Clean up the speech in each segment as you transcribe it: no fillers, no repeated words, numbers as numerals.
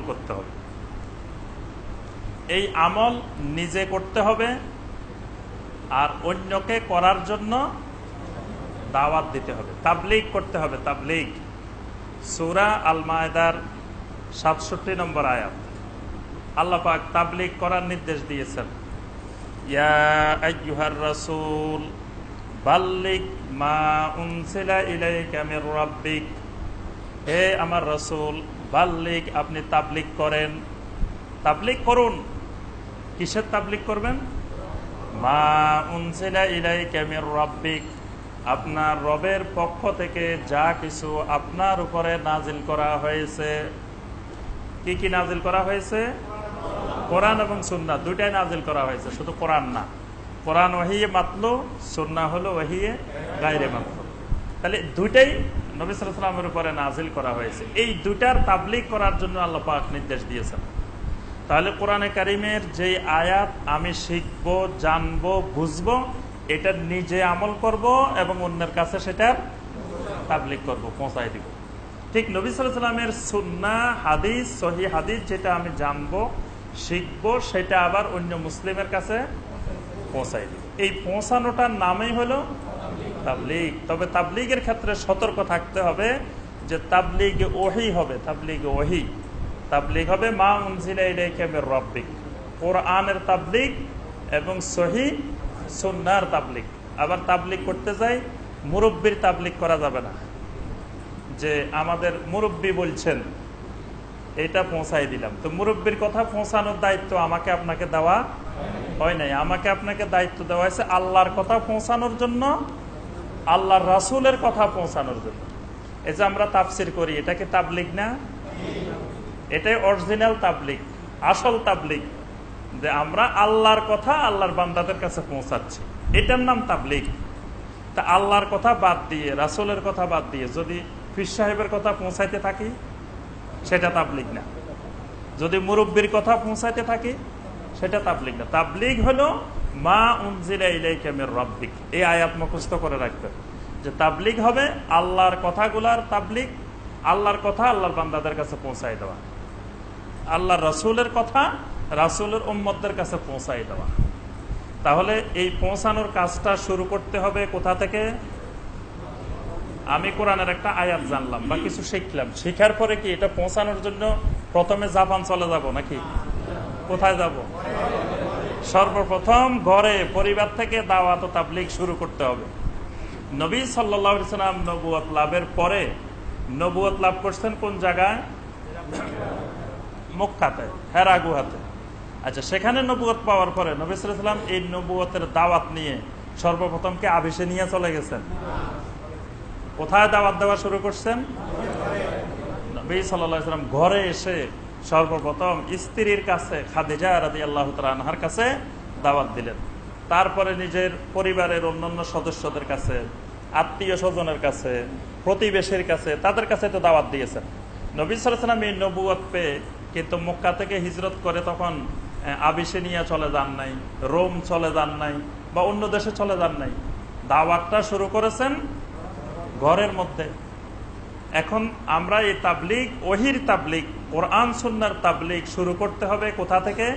করতে হবে। এই আমল নিজে করতে হবে আর অন্যকে করার জন্য দাওয়াত দিতে হবে, তাবলীগ করতে হবে। তাবলীগ সূরা আল মায়েদার ৬৭ নম্বর আয়াত, আল্লাহ পাক তাবলীগ করার নির্দেশ দিয়েছেন। ইয়া আইয়ুহার রাসূল বাল্লিগ মা উনজিলা ইলাইকা মির রাব্বিক, হে আমার রাসূল বাল্লিগ, আপনি তাবলীগ করেন। তাবলীগ করুন। কিসের তাবলীগ করবেন? মা উনজিলা ইলাইকা মির রাব্বিক, আপনার রবের পক্ষ থেকে যা কিছু আপনার উপরে নাজিল করা হয়েছে। কি কি নাজিল করা হয়েছে? কোরআন এবং সুন্নাহ দুইটাই নাজিল করা হয়েছে, শুধু কোরআন না। কোরআন ওহিয়ে মাতলু, সুন্নাহ হলো ওহিয়ে গায়রে মাতলু। তাহলে দুইটাই নবী সাল্লাল্লাহু আলাইহি ওয়াসাল্লামের উপরে নাজিল করা হয়েছে। এই দুইটার তাবলীগ করার জন্য আল্লাহ পাক নির্দেশ দিয়েছেন। তাহলে কোরআনে কারিমের যে আয়াত আমি শিখব, জানব, বুঝব, এটা নিজে আমল করব এবং অন্যের কাছে সেটার তাবলীগ করব, পৌঁছাই দিব। ঠিক নবী সাল্লাল্লাহু আলাইহি ওয়াসাল্লামের সুন্নাহ হাদিস, সহিহ হাদিস যেটা আমি জানব, শিখব, সেটা আবার অন্য মুসলিমের কাছে পৌঁছাই দিব। এই পৌঁছানোটার নামই হলো তাবলীগ। তবে তাবলীগের ক্ষেত্রে সতর্ক থাকতে হবে যে তাবলীগে ওহী হবে। তাবলীগে ওহী, তাবলীগ হবে মা উনজিলা ইলাইকা মির রাব্বিক, কোরআনের তাবলীগ এবং সহিহ সুন্নাহর তাবলীগ। আবার তাবলীগ করতে যাই মুরব্বির তাবলীগ করা যাবে না, যে আমাদের মুরব্বি বলছেন এটা পৌঁছাই দিলাম। তো মুরব্বির কথা পৌঁছানোর দায়িত্ব আমাকে আপনাকে দেওয়া হয় নাই। আমাকে আপনাকে দায়িত্ব দেওয়া হয়েছে আল্লাহর কথা পৌঁছানোর জন্য, আল্লাহর রাসূলের কথা পৌঁছানোর জন্য। এই যে আমরা তাফসির করি, এটা কি তাবলীগ না? এটাই অরিজিনাল তাবলীগ, আসল তাবলীগ, যে আমরা আল্লাহর কথা আল্লাহর বান্দাদের কাছে পৌঁছাচ্ছি, এটার নাম তাবলীগ। তা আল্লাহর কথা বাদ দিয়ে, রাসূলের কথা বাদ দিয়ে যদি পীর সাহেবের কথা পৌঁছাইতে থাকি, সেটা তাবলীগ না। যদি মুরব্বির কথা পৌঁছাইতে থাকি, সেটা তাবলীগ না। তাবলীগ হলো মা উনজিলা ইলাইকা মির রাব্বিক। এই আয়াত মুখস্থ করে রাখবেন যে তাবলীগ হবে আল্লাহর কথাগুলার তাবলীগ, আল্লাহর কথা আল্লাহর বান্দাদের কাছে পৌঁছাই দেওয়া, আল্লাহর রাসূলের কথা রাসূলের উম্মতদের কাছে পৌঁছাই দেওয়া। তাহলে এই পৌঁছানোর কাজটা শুরু করতে হবে কোথা থেকে? আমি কোরআনের একটা আয়াত জানলাম বা কিছু শিখলাম, শিখার পরে কি এটা পৌঁছানোর জন্য প্রথমে জাপান চলে যাব নাকি? কোথায় যাব? সর্বপ্রথম ঘরে, পরিবার থেকে দাওয়াত ও তাবলীগ শুরু করতে হবে। নবী সাল্লাল্লাহু আলাইহি ওয়াসাল্লাম নবুয়ত লাভের পরে, নবুয়ত লাভ করছেন কোন জায়গায়? মক্কাতে, হেরা গুহাতে। আচ্ছা, সেখানে নবুয়ত পাওয়ার পরে নবী সাল্লাল্লাহু আলাইহি ওয়াসাল্লাম এই নবুয়তের দাওয়াত নিয়ে সর্বপ্রথম কে আবিষে নিয়ে চলে গেছেন? কোথায় দাওয়াত দেওয়া শুরু করছেন? নবী সাল্লাল্লাহু আলাইহি ওয়াসাল্লাম ঘরে এসে সর্বপ্রথম স্ত্রীর কাছে, খাদিজা রাদিয়াল্লাহু তাআলা আনহার কাছে দাওয়াত দিলেন। তারপরে নিজের পরিবারের অন্যান্য সদস্যদের কাছে, আত্মীয় স্বজনের কাছে, প্রতিবেশীর কাছে, তাদের কাছে তো দাওয়াত দিয়েছেন। নবী সাল্লাল্লাহু আলাইহি ওয়াসাল্লাম এই নবুয়ত পেয়ে কিন্তু মক্কা থেকে হিজরত করে তখন আবিসিনিয়া চলে যান নাই, রোম চলে যান নাই, বা অন্য দেশে চলে যান নাই। দাওয়াতটা শুরু করেছেন ঘরের মধ্যে। এখন আমরা এই তাবলীগ, ওহির তাবলীগ, কোরআন সুন্নাহর তাবলীগ শুরু করতে হবে কোথা থেকে?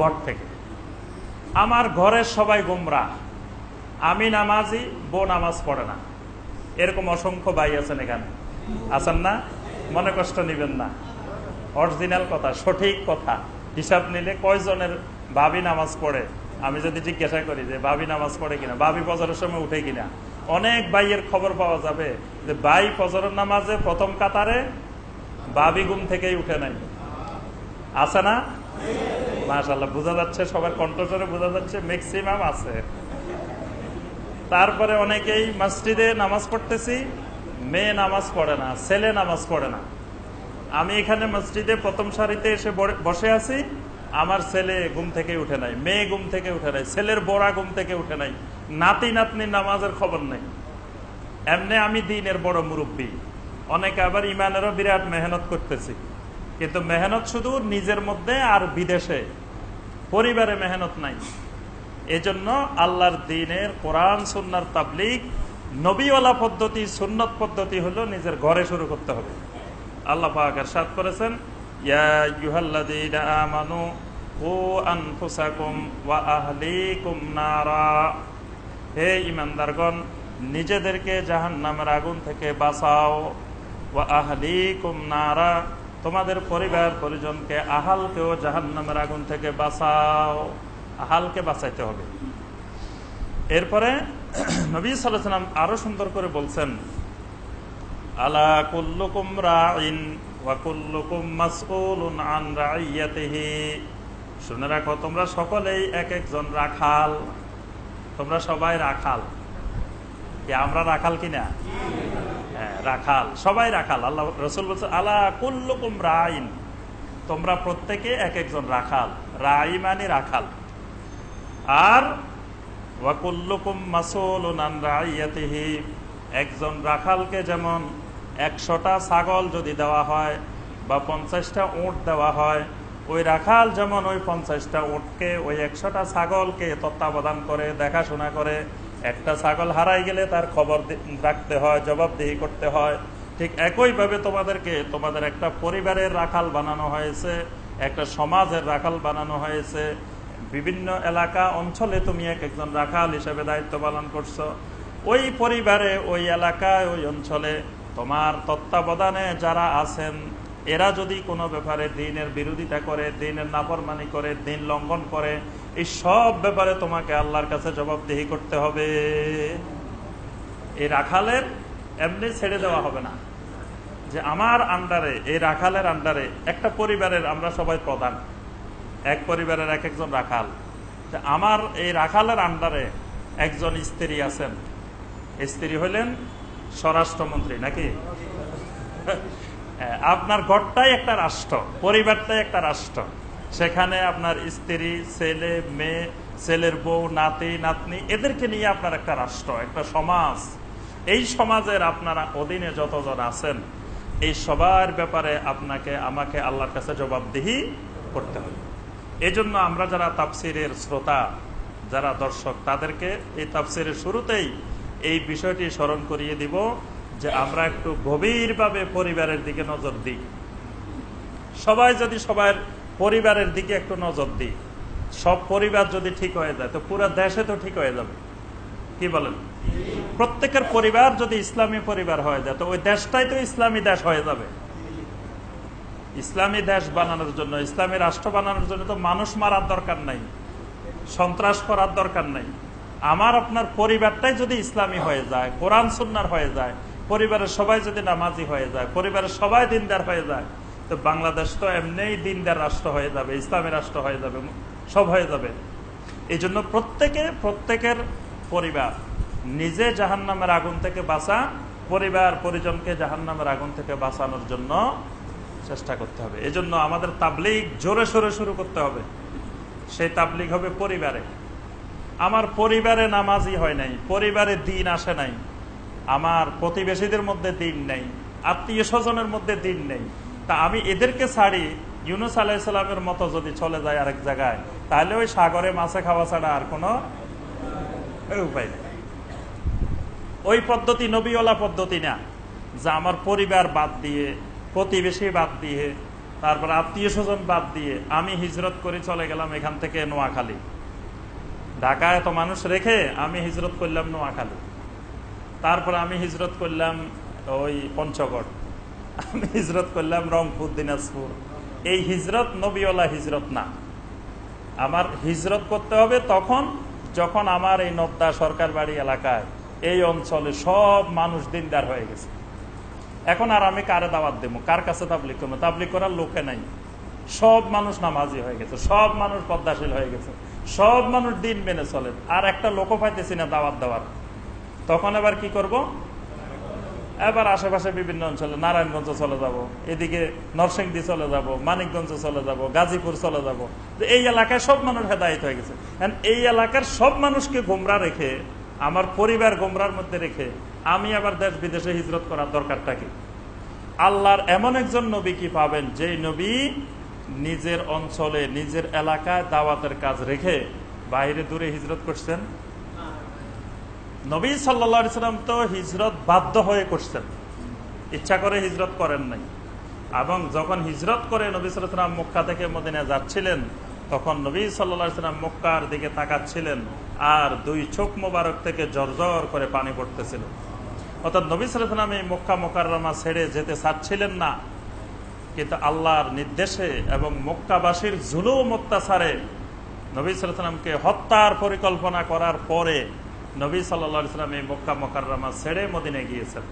ঘর থেকে। আমার ঘরের সবাই গোমরাহ, আমি নামাজি, বউ নামাজ পড়ে না, এরকম অসংখ্য ভাই আছেন এখানে, আছেন না? মনে কষ্ট নিবেন না, অরিজিনাল কথা, সঠিক কথা। হিসাব নিলে কয়জনের ভাবি নামাজ পড়ে? আমি যদি জিজ্ঞাসা করি যে ভাবি নামাজ পড়ে কিনা, ভাবি ফজরের সময় উঠে কিনা, অনেক ভাইয়ের খবর পাওয়া যাবে যে ভাই ফজরের নামাজে প্রথম কাতারে, ভাবি ঘুম থেকেই উঠে নাই। আছে না? মাশাআল্লাহ, বোঝা যাচ্ছে, সবার কণ্ঠস্বরে বোঝা যাচ্ছে ম্যাক্সিমাম আছে। তারপরে অনেকেই মসজিদে নামাজ পড়তেছি, মেয়ে নামাজ পড়ে না, ছেলে নামাজ পড়ে না। আমি এখানে মসজিদে প্রথম সারিতে এসে বসে আছি, আমার ছেলে ঘুম থেকে উঠে নাই, মেয়ে ঘুম থেকে উঠে নাই, ছেলের বড়া ঘুম থেকে উঠে নাই, নাতি নাতনি নামাজের খবর নেই। এমনি আমি দিনের বড় মুরব্বী। অনেকে আবার ইমানেরও বিরাট মেহনত করতেছি, কিন্তু মেহনত শুধু নিজের মধ্যে আর বিদেশে, পরিবারে মেহনত নাই। এজন্য আল্লাহর দ্বীনের কোরআন সুন্নাহর তাবলীগ, নবীওয়ালা পদ্ধতি, সুন্নত পদ্ধতি হলো নিজের ঘরে শুরু করতে হবে। আল্লাহ পাক ইরশাদ করেছেন, ইয়া আইয়ুহাল্লাযীনা আমানু কু আনফুসাকুম ওয়া আহলিকুম নারা, হে ঈমানদারগণ, নিজেদেরকে জাহান্নামের আগুন থেকে বাঁচাও। ওয়া আহলিকুম নারা, তোমাদের পরিবার পরিজনকে, আহালকেও জাহান্নামের আগুন থেকে বাঁচাও। আহালকে বাঁচাইতে হবে। এরপরে নবী সাল্লাল্লাহু আলাইহি ওয়াসাল্লাম আরো সুন্দর করে বলছেন, আলা কুল্লুকুম রাইন ওয়া কুল্লুকুম মাসউলুন আন রাইয়াতিহি, শুনে রাখো, তোমরা সকলেই এক একজন রাখাল। তোমরা সবাই রাখাল। কি আমরা রাখাল কিনা? হ্যাঁ, রাখাল, সবাই রাখাল। আল্লাহ রাসূল বলছে, আলা কুল্লুকুম রাইন, তোমরা প্রত্যেকে এক একজন রাখাল। রাই মানে রাখাল। আর ওয়া কুল্লুকুম মাসউলুন আন রাইয়াতিহি, একজন রাখালকে যেমন 100টা ছাগল যদি দেওয়া হয় বা 50টা উট দেওয়া হয়, ওই রাখাল যেমন ওই 50টা উটকে, ওই 100টা ছাগলকে তত্ত্বাবধান করে, দেখাশোনা করে। একটা ছাগল হারাই গেলে তার খবর রাখতে হয়, জবাবদিহি করতে হয়। ঠিক একইভাবে তোমাদেরকে তোমাদের একটা পরিবারের রাখাল বানানো হয়েছে, একটা সমাজের রাখাল বানানো হয়েছে। বিভিন্ন এলাকা অঞ্চলে তুমি এক একজন রাখাল হিসেবে দায়িত্ব পালন করছো। ওই পরিবারে, ওই এলাকায়, ওই অঞ্চলে তোমার তত্ত্বাবধানে যারা আছেন, এরা যদি কোনো ব্যাপারে দ্বীনের বিরোধিতা করে, দ্বীনের নাফরমানি করে, দ্বীন লঙ্ঘন করে, এই সব ব্যাপারে তোমাকে আল্লাহর কাছে জবাবদিহি করতে হবে। এই রাখালের এমনি ছেড়ে দেওয়া হবে না যে আমার আন্ডারে, এই রাখালের আন্ডারে একটা পরিবারের আমরা সবাই প্রধান, এক পরিবারের এক একজন রাখাল। আমার এই রাখালের আন্ডারে একজন স্ত্রী আছেন। স্ত্রী হলেন স্বরাষ্ট্রমন্ত্রী, নাকি? আপনার ঘরটাই একটা রাষ্ট্র, পরিবারটাই একটা রাষ্ট্র। সেখানে আপনার স্ত্রী, ছেলে, মেয়ে, ছেলের বউ, নাতি নাতনি, এদেরকে নিয়ে আপনার একটা রাষ্ট্র, একটা সমাজ। এই সমাজের আপনারা অধীনে যতজন আছেন, এই সবার ব্যাপারে আপনাকে আমাকে আল্লাহর কাছে জবাবদিহি করতে হবে। এই জন্য আমরা যারা তাফসিরের শ্রোতা, যারা দর্শক, তাদেরকে এই তাফসিরের শুরুতেই এই বিষয়টি স্মরণ করিয়ে দিব যে আমরা একটু গভীরভাবে পরিবারের দিকে নজর দিই। সবাই যদি সবার পরিবারের দিকে একটু নজর দিই, সব পরিবার যদি ঠিক হয়ে যায়, তো পুরো দেশে তো ঠিক হয়ে যাবে। কি বলেন? প্রত্যেকের পরিবার যদি ইসলামী পরিবার হয়ে যায়, তো ওই দেশটাই তো ইসলামী দেশ হয়ে যাবে। ইসলামী দেশ বানানোর জন্য, ইসলামী রাষ্ট্র বানানোর জন্য তো মানুষ মারার দরকার নাই, সন্ত্রাস করার দরকার নাই। আমার আপনার পরিবারটাই যদি ইসলামী হয়ে যায়, কোরআন সুন্নাহর হয়ে যায়, পরিবারের সবাই যদি নামাজি হয়ে যায়, পরিবারের সবাই দিনদার হয়ে যায়, তো বাংলাদেশ তো এমনিই দিনদার রাষ্ট্র হয়ে যাবে, ইসলামী রাষ্ট্র হয়ে যাবে, সব হয়ে যাবে। এই জন্য প্রত্যেকের পরিবার নিজে জাহান্নামের আগুন থেকে বাঁচা, পরিবার পরিজনকে জাহান্নামের আগুন থেকে বাঁচানোর জন্য চেষ্টা করতে হবে। এই জন্য আমাদের তাবলীগ জোরে সোরে শুরু করতে হবে। সেই তাবলীগ হবে পরিবারে। আমার পরিবারে নামাজি হয় নাই, পরিবারে দিন আসে নাই, আমার প্রতিবেশীদের মধ্যে দিন নেই, আত্মীয় স্বজনের মধ্যে দিন নেই, তা আমি এদেরকে ছাড়ি ইউনূস আলাইহিস সালামের মতো যদি চলে যায় আরেক জায়গায়, তাহলে ওই সাগরে মাছে খাওয়া ছাড়া আর কোনো উপায় নেই। ওই পদ্ধতি নবীওয়ালা পদ্ধতি না, যে আমার পরিবার বাদ দিয়ে, প্রতিবেশী বাদ দিয়ে, তারপর আত্মীয় স্বজন বাদ দিয়ে আমি হিজরত করে চলে গেলাম এখান থেকে নোয়াখালী। ঢাকায় এত মানুষ রেখে আমি হিজরত করলাম নোয়াখালী, তারপর আমি হিজরত করলাম ওই পঞ্চগড়, আমি হিজরত করলাম রংপুর, দিনাজপুর। এই হিজরত নবীওয়ালা হিজরত না। আমার হিজরত করতে হবে তখন যখন আমার এই নদ্দা সরকার বাড়ি এলাকায়, এই অঞ্চলে সব মানুষ দিনদার হয়ে গেছে। এখন আর আমি কারে দাওয়াত দেবো, কার কাছে তাবলীগ করবো? তাবলীগ করার লোকে নাই। সব মানুষ নামাজি হয়ে গেছে, সব মানুষ পদ্মাশীল হয়ে গেছে, সব মানুষ দিন মেনে চলে, আর একটা লোকও পাইতেছি না দাওয়াত দেওয়ার। তখন এবার কি করব? এবার আশেপাশে বিভিন্ন অঞ্চলে নারায়ণগঞ্জ চলে যাব, এদিকে নরসিংদী চলে যাব, মানিকগঞ্জ চলে যাব, গাজীপুর চলে যাব। এই এলাকায় সব মানুষ হেদায়েত হয়ে গেছে। এই এলাকার সব মানুষকে গোমরা রেখে, আমার পরিবার গোমরার মধ্যে রেখে আমি আবার দেশ বিদেশে হিজরত করার দরকারটা কি? আল্লাহর এমন একজন নবী কি পাবেন যে নবী নিজের অঞ্চলে, নিজের এলাকায় দাওয়াতের কাজ রেখে বাইরে দূরে হিজরত করছেন? নবী সাল্লাল্লাহু আলাইহি সাল্লাম তো হিজরত বাধ্য হয়ে করছেন, ইচ্ছা করে হিজরত করেন নাই। এবং যখন হিজরত করে নবী সাল্লাল্লাহু আলাইহি ওয়াসাল্লাম মক্কা থেকে মদিনা যাচ্ছিলেন, তখন নবী সাল্লাল্লাহু আলাইহি ওয়াসাল্লাম মক্কার দিকে তাকাচ্ছিলেন আর দুই চোখ মোবারক থেকে জর্জর করে পানি পড়তেছিল। অর্থাৎ নবী সাল্লাল্লাহু আলাইহি ওয়াসাল্লাম এই মক্কা মুকাররমা ছেড়ে যেতে চাচ্ছিলেন না, কিন্তু আল্লাহর নির্দেশে এবং মক্কাবাসীর জুলুম অত্যাচারে নবী সাল্লাল্লাহু আলাইহি ওয়াসাল্লামকে হত্যার পরিকল্পনা করার পরে নবী সাল্লাল্লাহু আলাইহি ওয়াসাল্লাম এই মক্কা মুকাররমা ছেড়ে মদিনায় গিয়েছেন।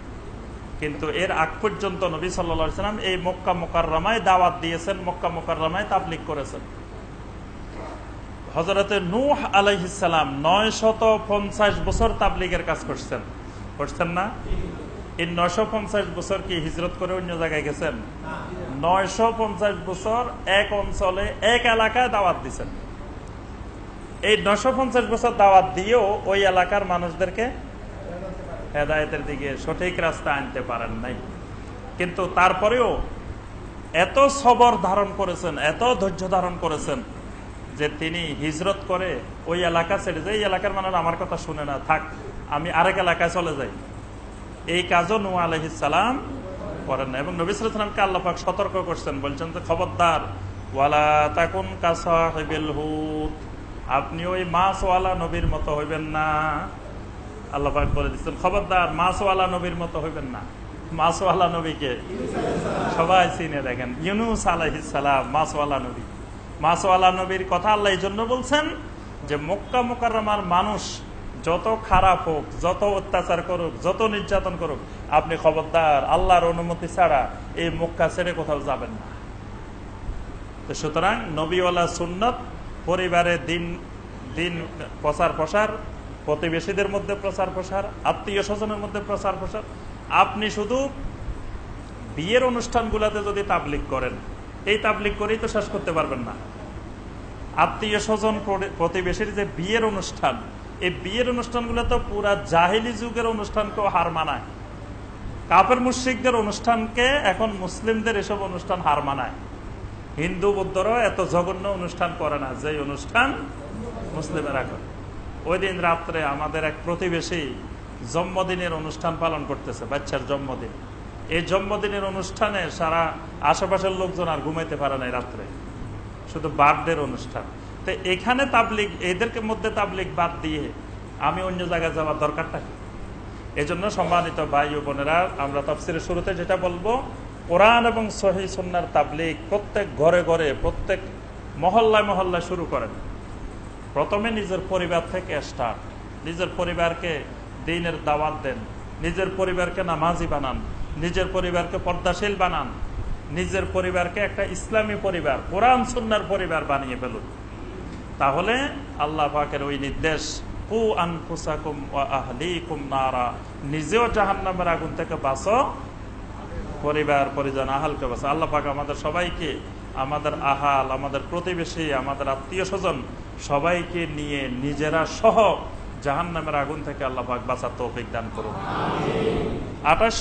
কিন্তু এর আগ পর্যন্ত নবী সাল্লাল্লাহু আলাইহি ওয়াসাল্লাম এই মক্কা মুকাররমায় দাওয়াত দিয়েছেন, মক্কা মুকাররমায় তাবলীগ করেছেন। হযরতে নূহ আলাইহিস সালাম 950 বছর তাবলীগের কাজ করছেন না? এই 950 বছর কি হিজরত করে অন্য জায়গায় গেছেন? 950 বছর এক অঞ্চলে এক এলাকায় দাওয়াত দিয়েছেন। এই 950 বছর দাওয়াত দিয়েও ওই এলাকার মানুষদেরকে হেদায়েতের দিকে সঠিক রাস্তা আনতে পারেন নাই। কিন্তু তারপরেও এত সবর ধারণ করেছেন, এত ধৈর্য ধারণ করেছেন যে তিনি হিজরত করে ওই এলাকা ছেড়ে যায়। এই এলাকার মানুষ আমার কথা শুনে না, থাক আমি আরেক এলাকায় চলে যাই। এই কাজও নূহ আলাইহিস সালাম করেন না। এবং নবী সাল্লাল্লাহু আলাইহি ওয়াসাল্লামকে আল্লাহ পাক সতর্ক করছেন, বলছেন যে খবরদার, ওয়ালা তাকুন কাসাহিবিল হুত, আপনি ওই মাছওয়ালা নবীর মতো হইবেন না। আল্লাহ পাক বলে দিচ্ছেন খবরদার, মাছওয়ালা নবীর মতো হইবেন না। মাছওয়ালা নবীকে সবাই চিনে, দেখেন ইউনূস আলাইহিস সালাম মাছওয়ালা নবী। মাছওয়ালা নবীর কথা আল্লাহ এই জন্য বলছেন যে মক্কা মুকাররমার মানুষ যত খারাপ হোক, যত অত্যাচার করুক, যত নির্যাতন করুক, আপনি খবরদার আল্লাহর অনুমতি ছাড়া এই মক্কা ছেড়ে কোথাও যাবেন না। তো সুতরাং নবীওয়ালা সুন্নত, পরিবারে দিন দিন প্রচার প্রসার, প্রতিবেশীদের মধ্যে প্রচার প্রসার, আত্মীয় স্বজনের মধ্যে প্রচার প্রসার। আপনি শুধু বিয়ের অনুষ্ঠানগুলোতে যদি তাবলীগ করেন, এই তাবলীগ করেই তো শেষ করতে পারবেন না। আত্মীয় স্বজন প্রতিবেশীর যে বিয়ের অনুষ্ঠান, এই বিয়ের অনুষ্ঠানগুলো তো পুরা জাহিলি যুগের অনুষ্ঠানকেও হার মানায়। কাফের মুশরিকদের অনুষ্ঠানকে এখন মুসলিমদের এসব অনুষ্ঠান হার মানায়। হিন্দু বৌদ্ধরাও এত জঘন্য অনুষ্ঠান করে না যে অনুষ্ঠান মুসলিমেরা করে। ওই দিন রাত্রে আমাদের এক প্রতিবেশী জন্মদিনের অনুষ্ঠান পালন করতেছে, বাচ্চার জন্মদিন। এই জন্মদিনের অনুষ্ঠানে সারা আশেপাশের লোকজন আর ঘুমাইতে পারে না রাত্রে, শুধু বার্থডের অনুষ্ঠান। তো এখানে তাবলীগ, এদেরকে মধ্যে তাবলীগ বাদ দিয়ে আমি অন্য জায়গায় যাওয়ার দরকারটা কি? এই জন্য সম্মানিত ভাই ও বোনেরা, আমরা তাফসীরের শুরুতে যেটা বলবো, কোরআন এবং সহিহ সুন্নাহর তাবলীগ প্রত্যেক ঘরে ঘরে, প্রত্যেক মহল্লায় মহল্লায় শুরু করেন। প্রথমে নিজের পরিবার থেকে স্টার্ট। নিজের পরিবারকে দ্বীনের দাওয়াত দেন, নিজের পরিবারকে নামাজি বানান, নিজের পরিবারকে পর্দাশীল বানান, নিজের পরিবারকে একটা ইসলামী পরিবার, কোরআন সুন্নাহর পরিবার বানিয়ে ফেলুন। তাহলে আল্লাহ পাকের ওই নির্দেশ, কু আনফুসাকুম ওয়া আহলিকুম নারা, নিজেও জাহান্নামের আগুন থেকে বাঁচো, পরিবার পরিজন আহালকে বাঁচো। আল্লাহ পাক আমাদের সবাইকে, আমাদের আহাল, আমাদের প্রতিবেশী, আমাদের আত্মীয় স্বজন সবাইকে নিয়ে নিজেরা সহ জাহান্নামের আগুন থেকে আল্লাহ পাক বাঁচার তৌফিক দান করুন। 28